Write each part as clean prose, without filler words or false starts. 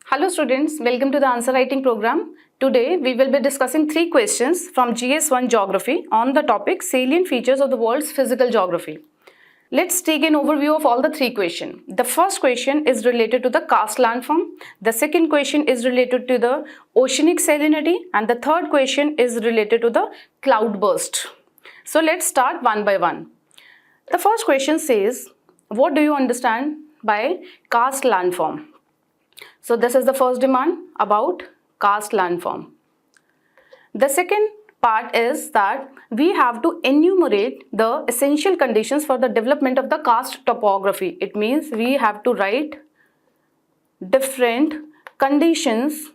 Hello students, welcome to the answer writing program. Today we will be discussing 3 questions from GS1 Geography on the topic salient features of the world's physical geography. Let's take an overview of all the 3 questions. The first question is related to the karst landform. The second question is related to the oceanic salinity, and the third question is related to the cloudburst. So let's start one by one. The first question says, what do you understand by karst landform? So this is the first demand about karst landform. The second part is that we have to enumerate the essential conditions for the development of the karst topography. It means we have to write different conditions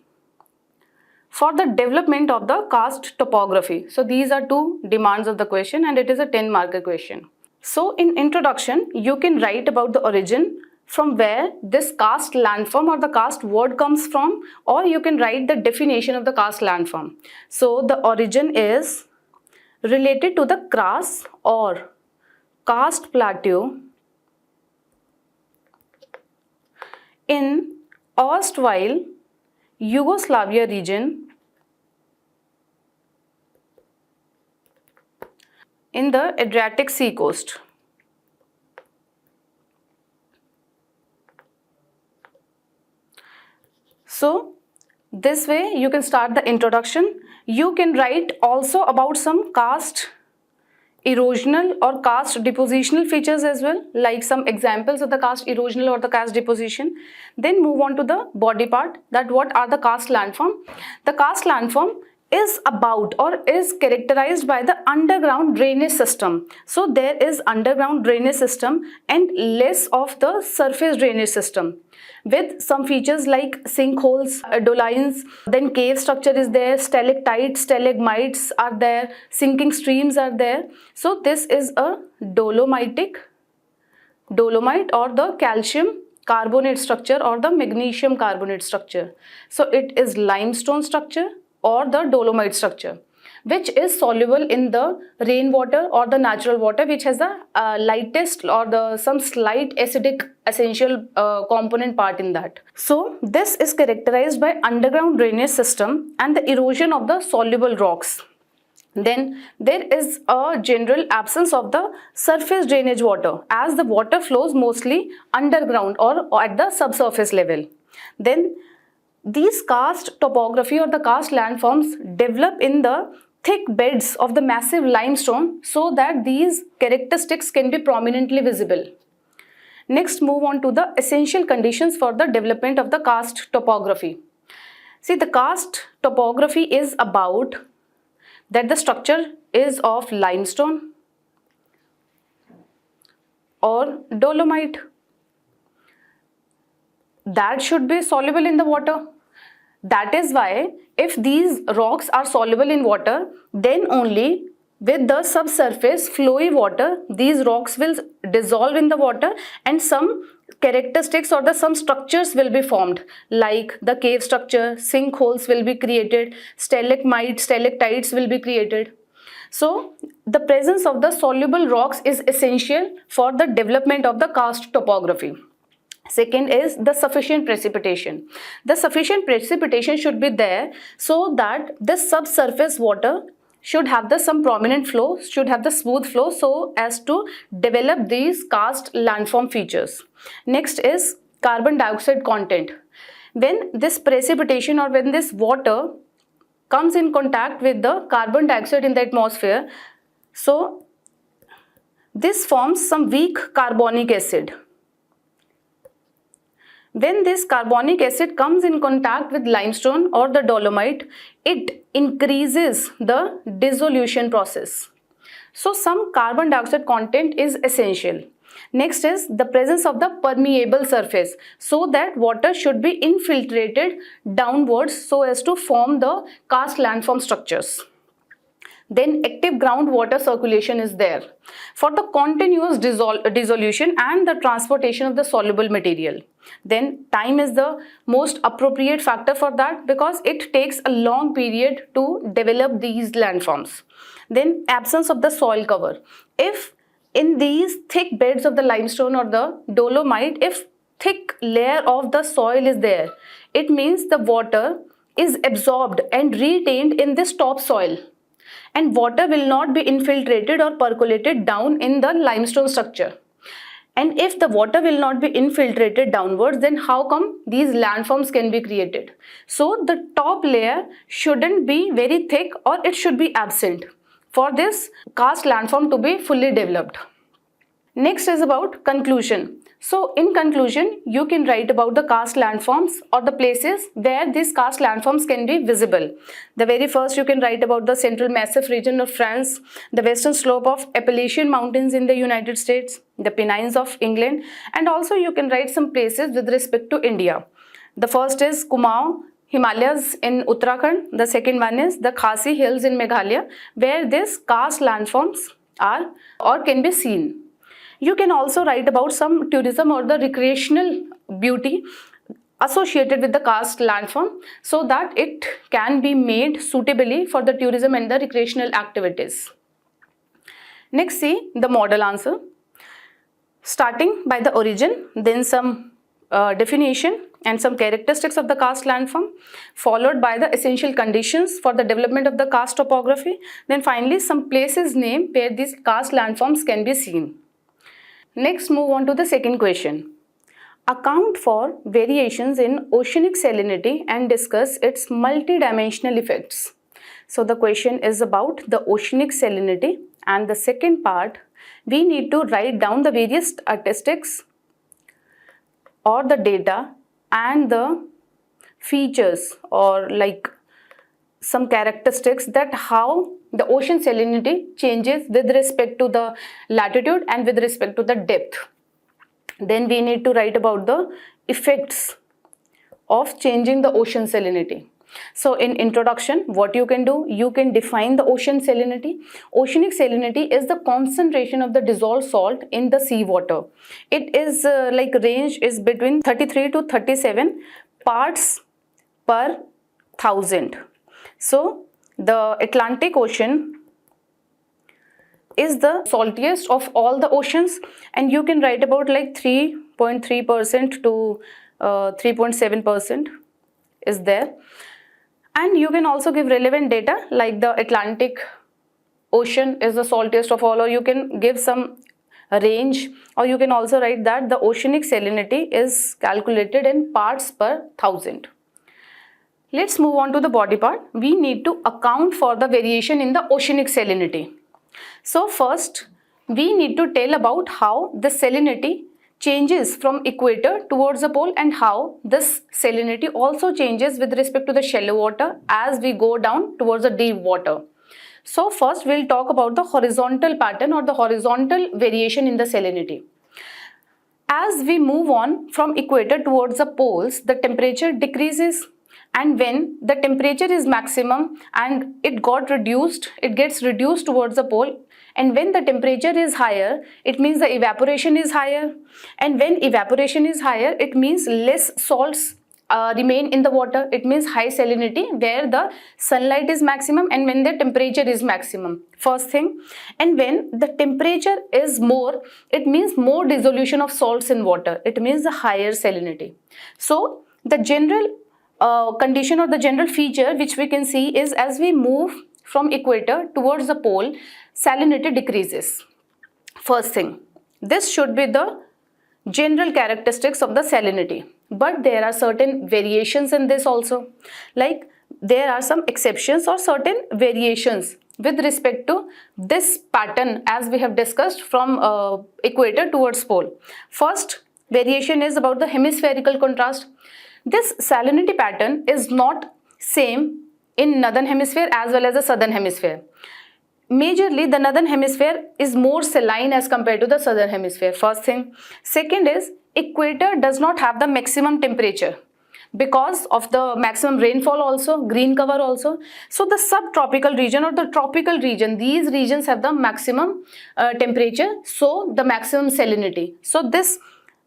for the development of the karst topography. So these are 2 demands of the question, and it is a 10-marker question. So in introduction, you can write about the origin, from where this karst landform or the karst word comes from, or you can write the definition of the karst landform. So the origin is related to the karst or karst plateau in erstwhile Yugoslavia region in the Adriatic Sea coast. So this way you can start the introduction. You can write also about some karst erosional or karst depositional features as well, like some examples of the karst erosional or the karst deposition. Then move on to the body part, that what are the karst landform. The karst landform is about or is characterized by the underground drainage system. So there is underground drainage system and less of the surface drainage system, with some features like sinkholes, dolines, then cave structure is there, stalactites, stalagmites are there, sinking streams are there. So this is a dolomite or the calcium carbonate structure or the magnesium carbonate structure. So it is limestone structure or the dolomite structure, which is soluble in the rainwater or the natural water, which has the lightest or the some slight acidic essential component part in that. So this is characterized by underground drainage system and the erosion of the soluble rocks. Then there is a general absence of the surface drainage water, as the water flows mostly underground or at the subsurface level. Then these karst topography or the karst landforms develop in the thick beds of the massive limestone, so that these characteristics can be prominently visible. Next, move on to the essential conditions for the development of the karst topography. See, the karst topography is about that the structure is of limestone or dolomite. That should be soluble in the water. That is why if these rocks are soluble in water, then only with the subsurface flowy water, these rocks will dissolve in the water and some characteristics or some structures will be formed, like the cave structure, sinkholes will be created, stalagmites, stalactites will be created. So the presence of the soluble rocks is essential for the development of the karst topography. Second is the sufficient precipitation. The sufficient precipitation should be there so that this subsurface water should have the some prominent flow, should have the smooth flow, so as to develop these karst landform features. Next is carbon dioxide content. When this precipitation or when this water comes in contact with the carbon dioxide in the atmosphere, so this forms some weak carbonic acid. When this carbonic acid comes in contact with limestone or the dolomite, it increases the dissolution process. So some carbon dioxide content is essential. Next is the presence of the permeable surface, so that water should be infiltrated downwards so as to form the karst landform structures. Then active groundwater circulation is there for the continuous dissolution and the transportation of the soluble material. Then time is the most appropriate factor for that because it takes a long period to develop these landforms. Then absence of the soil cover. If in these thick beds of the limestone or the dolomite, if thick layer of the soil is there, it means the water is absorbed and retained in this topsoil, and water will not be infiltrated or percolated down in the limestone structure. And if the water will not be infiltrated downwards, then how come these landforms can be created? So the top layer shouldn't be very thick or it should be absent for this karst landform to be fully developed. Next is about conclusion. So in conclusion, you can write about the karst landforms or the places where these karst landforms can be visible. The very first, you can write about the central massif region of France, the western slope of Appalachian Mountains in the United States, the Pennines of England, and also you can write some places with respect to India. The first is Kumaon Himalayas in Uttarakhand. The second one is the Khasi Hills in Meghalaya, where these karst landforms are or can be seen. You can also write about some tourism or the recreational beauty associated with the karst landform so that it can be made suitably for the tourism and the recreational activities. Next, see the model answer. Starting by the origin, then some definition and some characteristics of the karst landform, followed by the essential conditions for the development of the karst topography, then finally some places name where these karst landforms can be seen. Next, move on to the second question. Account for variations in oceanic salinity and discuss its multidimensional effects. So the question is about the oceanic salinity, and the second part, we need to write down the various statistics or the data and the features or like some characteristics that how the ocean salinity changes with respect to the latitude and with respect to the depth. Then we need to write about the effects of changing the ocean salinity. So in introduction, what you can do, you can define the ocean salinity. Oceanic salinity is the concentration of the dissolved salt in the seawater. It is like range is between 33 to 37 parts per thousand. So the Atlantic Ocean is the saltiest of all the oceans, and you can write about like 3.3% to 3.7% is there. And you can also give relevant data like the Atlantic Ocean is the saltiest of all, or you can give some range, or you can also write that the oceanic salinity is calculated in parts per thousand. Let's move on to the body part. We need to account for the variation in the oceanic salinity. So first, we need to tell about how the salinity changes from equator towards the pole and how this salinity also changes with respect to the shallow water as we go down towards the deep water. So first, we'll talk about the horizontal pattern or the horizontal variation in the salinity. As we move on from equator towards the poles, the temperature decreases. And when the temperature is maximum and it gets reduced towards the pole. And when the temperature is higher, it means the evaporation is higher. And when evaporation is higher, it means less salts remain in the water. It means high salinity where the sunlight is maximum and when the temperature is maximum. First thing. And when the temperature is more, it means more dissolution of salts in water. It means the higher salinity. So the general condition or the general feature which we can see is as we move from equator towards the pole, salinity decreases. First thing, this should be the general characteristics of the salinity, but there are certain variations in this also, like there are some exceptions or certain variations with respect to this pattern as we have discussed from equator towards pole. First variation is about the hemispherical contrast. This salinity pattern is not same in northern hemisphere as well as the southern hemisphere. Majorly, the northern hemisphere is more saline as compared to the southern hemisphere. First thing. Second is, equator does not have the maximum temperature because of the maximum rainfall also, green cover also. So the subtropical region or the tropical region, these regions have the maximum temperature, so the maximum salinity. So this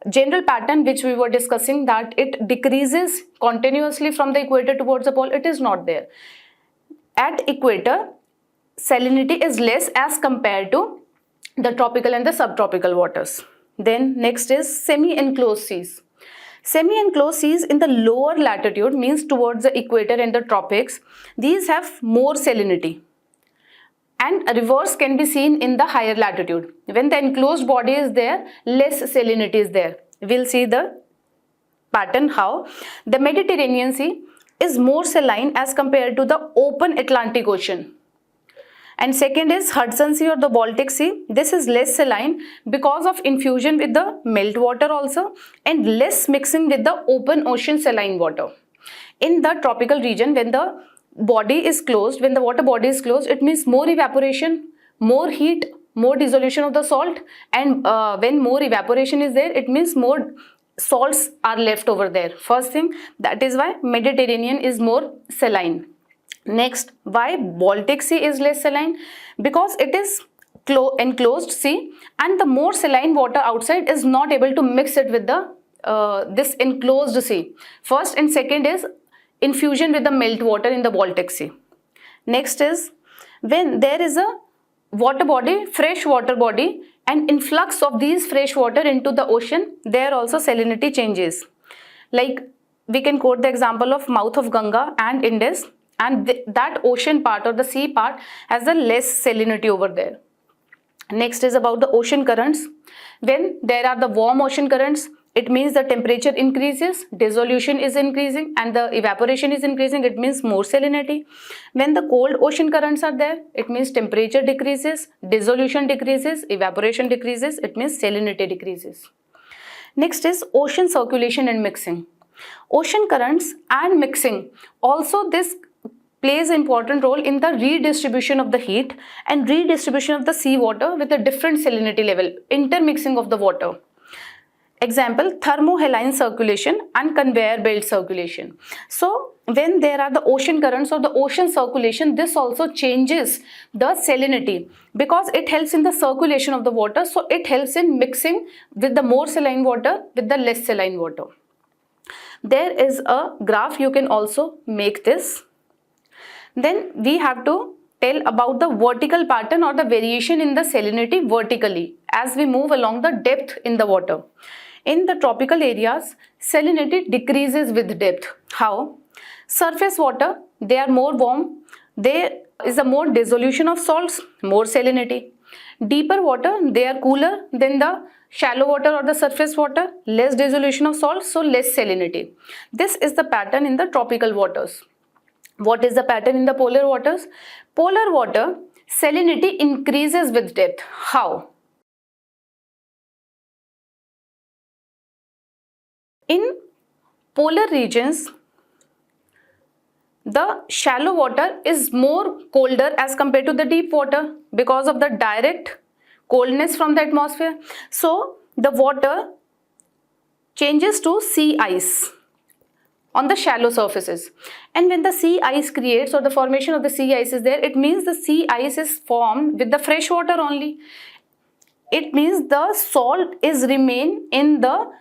general pattern which we were discussing, that it decreases continuously from the equator towards the pole, it is not there. At equator, salinity is less as compared to the tropical and the subtropical waters. Then next is semi-enclosed seas. Semi-enclosed seas in the lower latitude, means towards the equator and the tropics, these have more salinity. And a reverse can be seen in the higher latitude. When the enclosed body is there, less salinity is there. We'll see the pattern how. The Mediterranean Sea is more saline as compared to the open Atlantic Ocean. And second is Hudson Sea or the Baltic Sea. This is less saline because of infusion with the meltwater also, and less mixing with the open ocean saline water. In the tropical region, when the body is closed, when the water body is closed, it means more evaporation, more heat, more dissolution of the salt, and when more evaporation is there, it means more salts are left over there. First thing, that is why Mediterranean is more saline. Next, why Baltic Sea is less saline? Because it is enclosed sea, and the more saline water outside is not able to mix it with the this enclosed sea. First and second is infusion with the meltwater in the Baltic Sea. Next is when there is a water body, fresh water body, and influx of these fresh water into the ocean, there also salinity changes. Like we can quote the example of mouth of Ganga and Indus, and that ocean part or the sea part has a less salinity over there. Next is about the ocean currents. When there are the warm ocean currents, it means the temperature increases, dissolution is increasing, and the evaporation is increasing. It means more salinity. When the cold ocean currents are there, it means temperature decreases, dissolution decreases, evaporation decreases. It means salinity decreases. Next is ocean circulation and mixing. Ocean currents and mixing, also this plays an important role in the redistribution of the heat and redistribution of the seawater with a different salinity level, intermixing of the water. Example, thermohaline circulation and conveyor belt circulation. So when there are the ocean currents or the ocean circulation, this also changes the salinity because it helps in the circulation of the water. So it helps in mixing with the more saline water with the less saline water. There is a graph, you can also make this. Then we have to tell about the vertical pattern or the variation in the salinity vertically as we move along the depth in the water. In the tropical areas, salinity decreases with depth. How? Surface water, they are more warm. There is a more dissolution of salts, more salinity. Deeper water, they are cooler than the shallow water or the surface water, less dissolution of salts, so less salinity. This is the pattern in the tropical waters. What is the pattern in the polar waters? Polar water, salinity increases with depth. How? In polar regions, the shallow water is more colder as compared to the deep water because of the direct coldness from the atmosphere. So the water changes to sea ice on the shallow surfaces, and when the sea ice creates or the formation of the sea ice is there, it means the sea ice is formed with the fresh water only. It means the salt is remain in the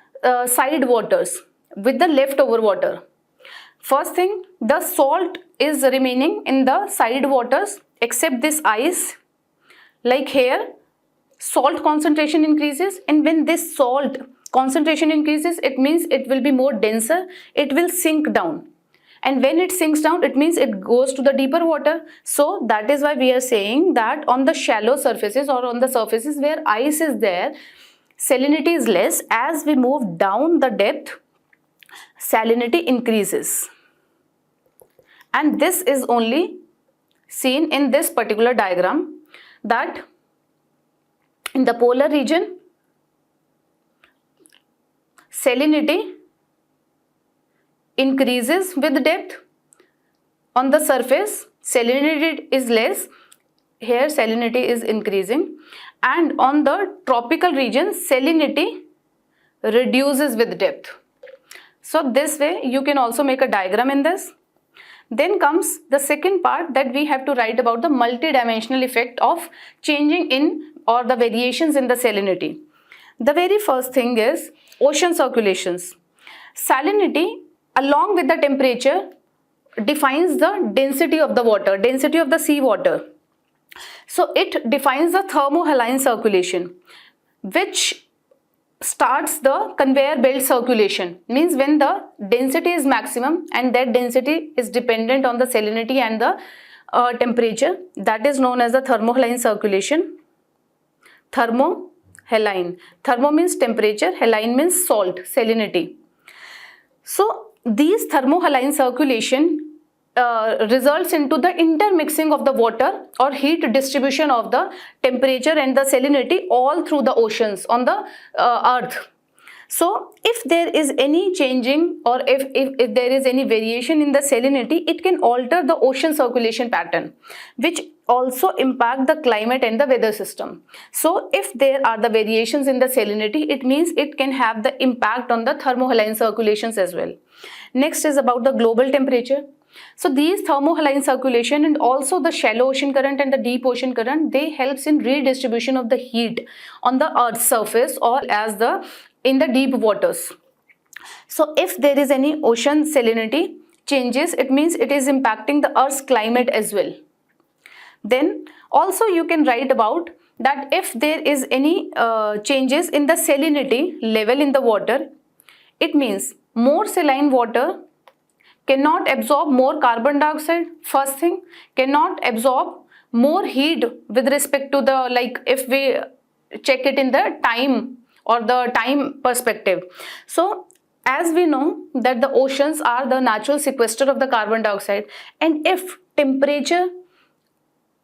side waters with the leftover water. First thing, the salt is remaining in the side waters except this ice. Like here, salt concentration increases, and when this salt concentration increases, it means it will be more denser, it will sink down, and when it sinks down, it means it goes to the deeper water. So that is why we are saying that on the shallow surfaces or on the surfaces where ice is there, salinity is less. As we move down the depth, salinity increases, and this is only seen in this particular diagram, that in the polar region, salinity increases with depth. On the surface, salinity is less. Here, salinity is increasing. And on the tropical region, salinity reduces with depth. So this way, you can also make a diagram in this. Then comes the second part, that we have to write about the multidimensional effect of changing in or the variations in the salinity. The very first thing is Ocean circulations. Salinity along with the temperature defines the density of the water, density of the sea water. So it defines the thermohaline circulation, which starts the conveyor belt circulation. Means when the density is maximum and that density is dependent on the salinity and the temperature, that is known as the thermohaline circulation. Thermohaline. Thermo means temperature, haline means salt, salinity. So these thermohaline circulation results into the intermixing of the water or heat distribution of the temperature and the salinity all through the oceans on the earth. So if there is any changing or if there is any variation in the salinity, it can alter the ocean circulation pattern, which also impact the climate and the weather system. So if there are the variations in the salinity, it means it can have the impact on the thermohaline circulations as well. Next is about the global temperature. So these thermohaline circulation and also the shallow ocean current and the deep ocean current, they helps in redistribution of the heat on the earth's surface or in the deep waters. So if there is any ocean salinity changes, it means it is impacting the earth's climate as well. Then also you can write about that if there is any changes in the salinity level in the water, it means more saline water cannot absorb more carbon dioxide, first thing, cannot absorb more heat with respect to the, like if we check it in the time or the time perspective. So as we know that the oceans are the natural sequester of the carbon dioxide, and if temperature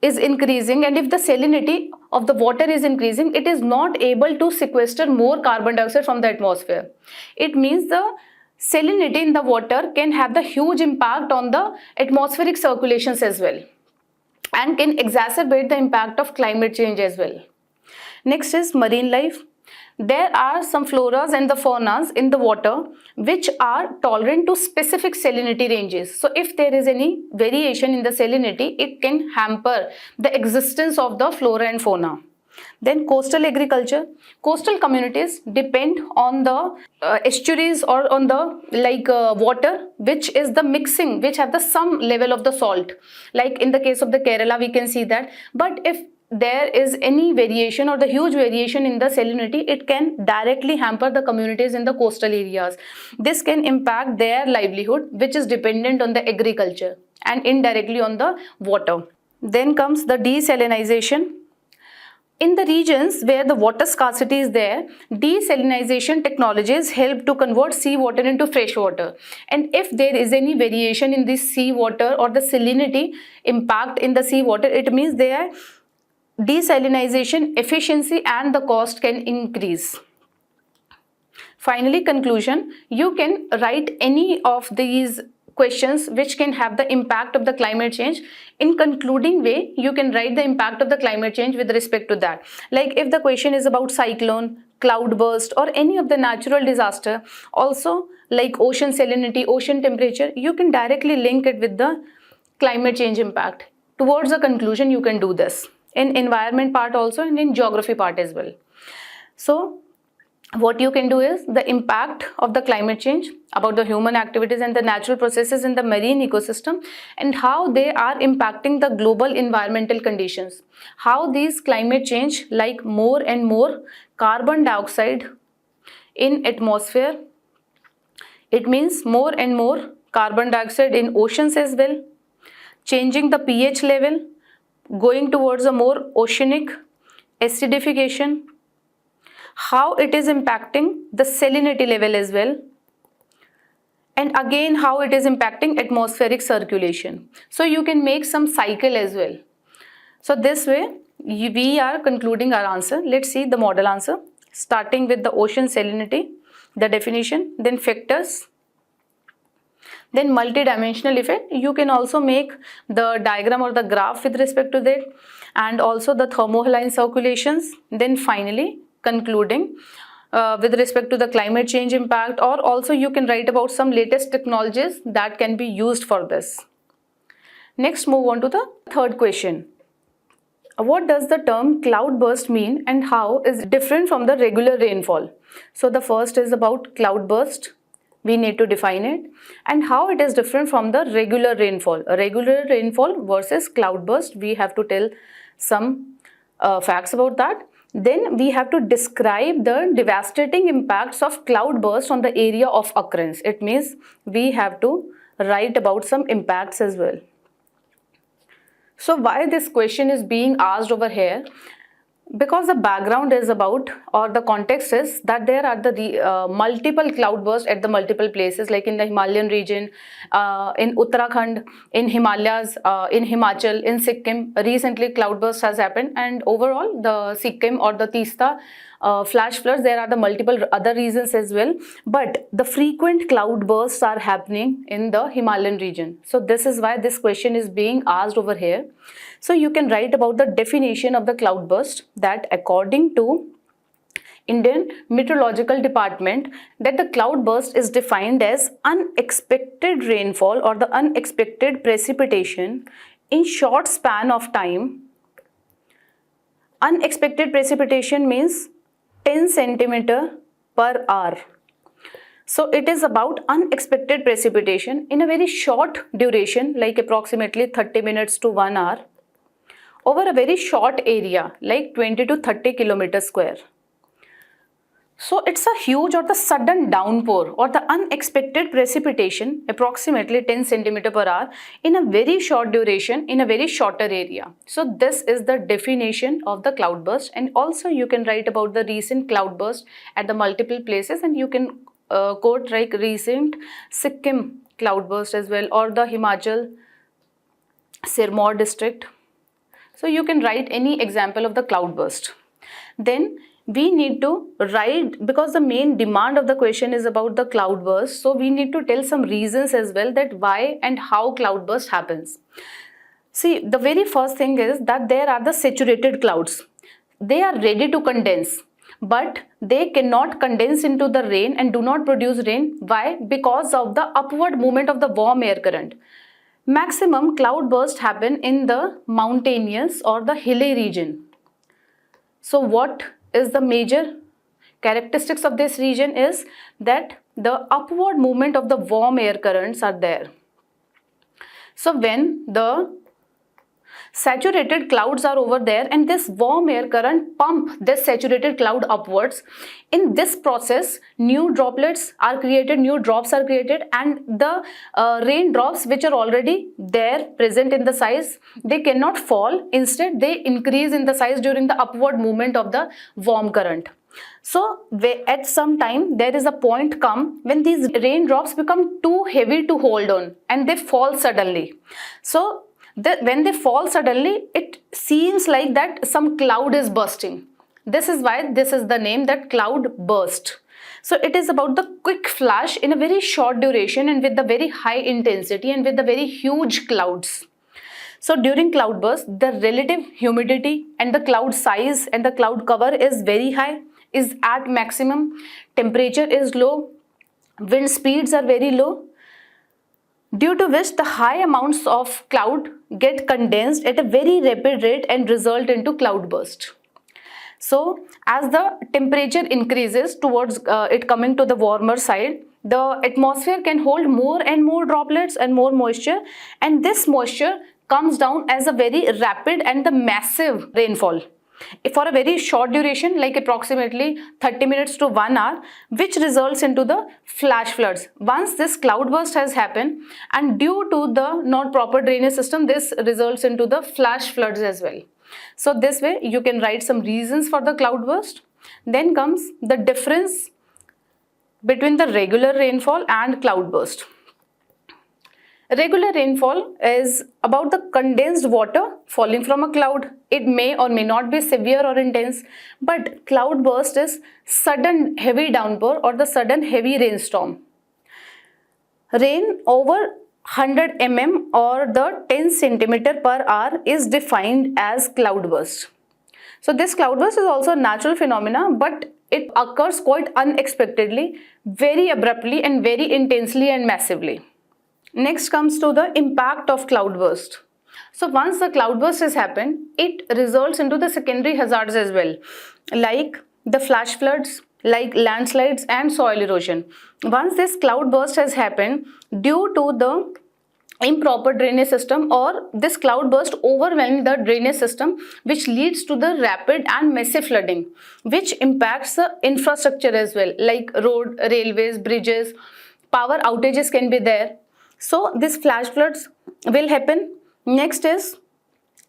is increasing and if the salinity of the water is increasing, it is not able to sequester more carbon dioxide from the atmosphere. It means the salinity in the water can have the huge impact on the atmospheric circulations as well and can exacerbate the impact of climate change as well. Next is marine life. There are some floras and the faunas in the water which are tolerant to specific salinity ranges. So if there is any variation in the salinity, it can hamper the existence of the flora and fauna. Then coastal agriculture. Coastal communities depend on the estuaries or on the water which is the mixing, which have the some level of the salt. Like in the case of the Kerala, we can see that. But if there is any variation or the huge variation in the salinity, it can directly hamper the communities in the coastal areas. This can impact their livelihood, which is dependent on the agriculture and indirectly on the water. Then comes the desalinization. In the regions where the water scarcity is there, desalinization technologies help to convert seawater into fresh water. And if there is any variation in this seawater or the salinity impact in the seawater, it means their desalinization efficiency and the cost can increase. Finally, conclusion. You can write any of these questions which can have the impact of the climate change. In concluding way, you can write the impact of the climate change with respect to that. Like if the question is about cyclone, cloudburst or any of the natural disaster, also like ocean salinity, ocean temperature, you can directly link it with the climate change impact. Towards a conclusion, you can do this in environment part also and in geography part as well. So what you can do is the impact of the climate change about the human activities and the natural processes in the marine ecosystem and how they are impacting the global environmental conditions. How these climate change, like more and more carbon dioxide in atmosphere, it means more and more carbon dioxide in oceans as well, changing the pH level, going towards a more oceanic acidification, how it is impacting the salinity level as well, and again how it is impacting atmospheric circulation. So you can make some cycle as well. So this way we are concluding our answer. Let's see the model answer, starting with the ocean salinity, the definition, then factors, then multidimensional effect. You can also make the diagram or the graph with respect to that, and also the thermohaline circulations. Then finally concluding with respect to the climate change impact, or also you can write about some latest technologies that can be used for this. Next, move on to the third question. What does the term cloudburst mean and how is it different from the regular rainfall? So the first is about cloudburst. We need to define it and how it is different from the regular rainfall. A regular rainfall versus cloudburst, we have to tell some facts about that. Then we have to describe the devastating impacts of cloudburst on the area of occurrence. It means we have to write about some impacts as well. So why this question is being asked over here? Because the background is about, or the context is that there are the multiple cloudbursts at the multiple places, like in the Himalayan region, in Uttarakhand, in Himalayas, in Himachal, in Sikkim. Recently cloudburst has happened, and overall the Sikkim or the Tista flash floods, there are the multiple other reasons as well, but the frequent cloudbursts are happening in the Himalayan region. So this is why this question is being asked over here. So you can write about the definition of the cloudburst, that according to Indian Meteorological Department, that the cloudburst is defined as unexpected rainfall or the unexpected precipitation in short span of time. Unexpected precipitation means 10 centimeter per hour. So it is about unexpected precipitation in a very short duration, like approximately 30 minutes to 1 hour, over a very short area like 20 to 30 kilometers square. So it's a huge or the sudden downpour or the unexpected precipitation, approximately 10 centimeter per hour in a very short duration in a very shorter area. So this is the definition of the cloudburst, and also you can write about the recent cloudburst at the multiple places, and you can quote like recent Sikkim cloudburst as well, or the Himachal Sirmaur district. So you can write any example of the cloudburst. Then we need to write, because the main demand of the question is about the cloudburst, so we need to tell some reasons as well, that why and how cloudburst happens. See, the very first thing is that there are the saturated clouds. They are ready to condense, but they cannot condense into the rain and do not produce rain. Why? Because of the upward movement of the warm air current. Maximum cloudbursts happen in the mountainous or the hilly region. So what is the major characteristics of this region is that the upward movement of the warm air currents are there. So when the saturated clouds are over there and this warm air current pump this saturated cloud upwards, in this process new droplets are created, new drops are created, and the raindrops which are already there present in the size, they cannot fall, instead they increase in the size during the upward movement of the warm current. So at some time there is a point come when these raindrops become too heavy to hold on and they fall suddenly. So when they fall suddenly, it seems like that some cloud is bursting. This is why this is the name, that cloud burst. So it is about the quick flash in a very short duration and with the very high intensity and with the very huge clouds. So during cloudburst, the relative humidity and the cloud size and the cloud cover is very high, is at maximum, temperature is low, wind speeds are very low, due to which the high amounts of cloud get condensed at a very rapid rate and result into cloudburst. So as the temperature increases towards it coming to the warmer side, the atmosphere can hold more and more droplets and more moisture, and this moisture comes down as a very rapid and the massive rainfall for a very short duration, like approximately 30 minutes to 1 hour, which results into the flash floods. Once this cloudburst has happened, and due to the not proper drainage system, this results into the flash floods as well. So this way you can write some reasons for the cloudburst. Then comes the difference between the regular rainfall and cloudburst. Regular rainfall is about the condensed water falling from a cloud. It may or may not be severe or intense, but cloudburst is sudden heavy downpour or the sudden heavy rainstorm. Rain over 100 mm or the 10 centimeter per hour is defined as cloudburst. So this cloudburst is also a natural phenomena, but it occurs quite unexpectedly, very abruptly and very intensely and massively. Next comes to the impact of cloudburst. So once the cloudburst has happened, it results into the secondary hazards as well, like the flash floods, like landslides and soil erosion. Once this cloudburst has happened, due to the improper drainage system, or this cloudburst overwhelms the drainage system, which leads to the rapid and massive flooding, which impacts the infrastructure as well, like road, railways, bridges, power outages can be there. So this flash floods will happen. Next is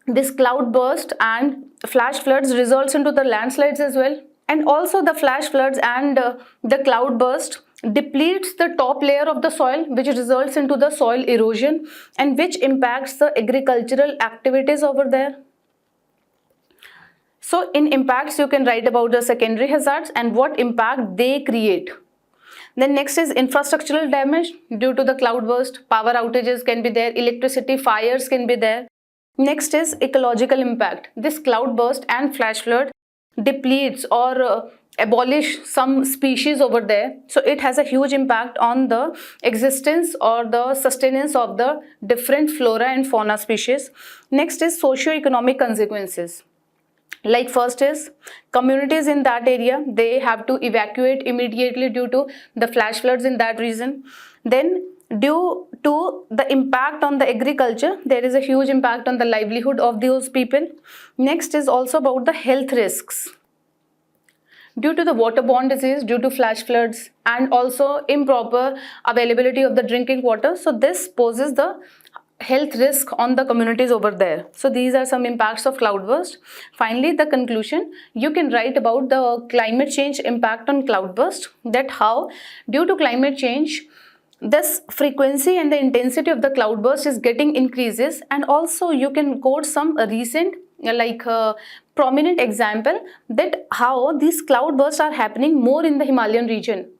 this cloudburst and flash floods results into the landslides as well. And also the flash floods and the cloudburst depletes the top layer of the soil, which results into the soil erosion and which impacts the agricultural activities over there. So in impacts, you can write about the secondary hazards and what impact they create. Then next is infrastructural damage due to the cloudburst. Power outages can be there, electricity fires can be there. Next is ecological impact. This cloudburst and flash flood depletes or abolish some species over there. So it has a huge impact on the existence or the sustenance of the different flora and fauna species. Next is socio-economic consequences. Like first is communities in that area, they have to evacuate immediately due to the flash floods in that region. Then due to the impact on the agriculture, there is a huge impact on the livelihood of those people. Next is also about the health risks due to the waterborne disease, due to flash floods and also improper availability of the drinking water. So this poses the health risk on the communities over there. So these are some impacts of cloudburst. Finally, the conclusion, you can write about the climate change impact on cloudburst, that how due to climate change this frequency and the intensity of the cloudburst is getting increases. And also you can quote some recent prominent example that how these cloudbursts are happening more in the Himalayan region,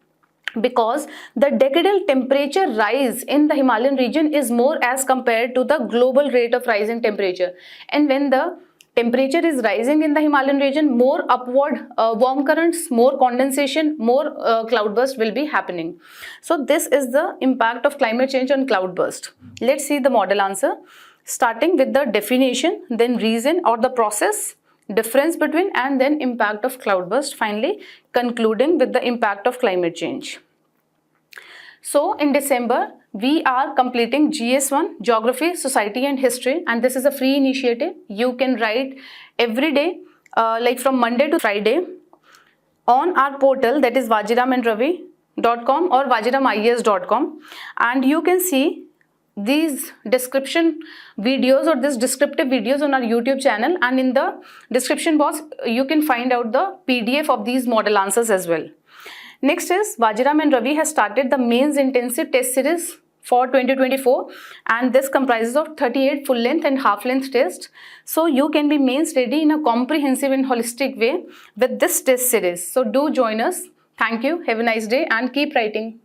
because the decadal temperature rise in the Himalayan region is more as compared to the global rate of rise in temperature. And when the temperature is rising in the Himalayan region, more upward warm currents, more condensation, more cloudburst will be happening. So this is the impact of climate change on cloudburst. Let's see the model answer, starting with the definition, then reason or the process, difference between, and then impact of cloudburst, finally concluding with the impact of climate change. So in December, we are completing GS1, Geography, Society and History, and this is a free initiative. You can write every day, like from Monday to Friday, on our portal, that is vajiramandраvi.com or vajiramies.com, and you can see these description videos or this descriptive videos on our YouTube channel, and in the description box you can find out the PDF of these model answers as well. Next is Vajiram and Ravi has started the mains intensive test series for 2024, and this comprises of 38 full length and half length tests. So you can be mains ready in a comprehensive and holistic way with this test series. So do join us. Thank you. Have a nice day and keep writing.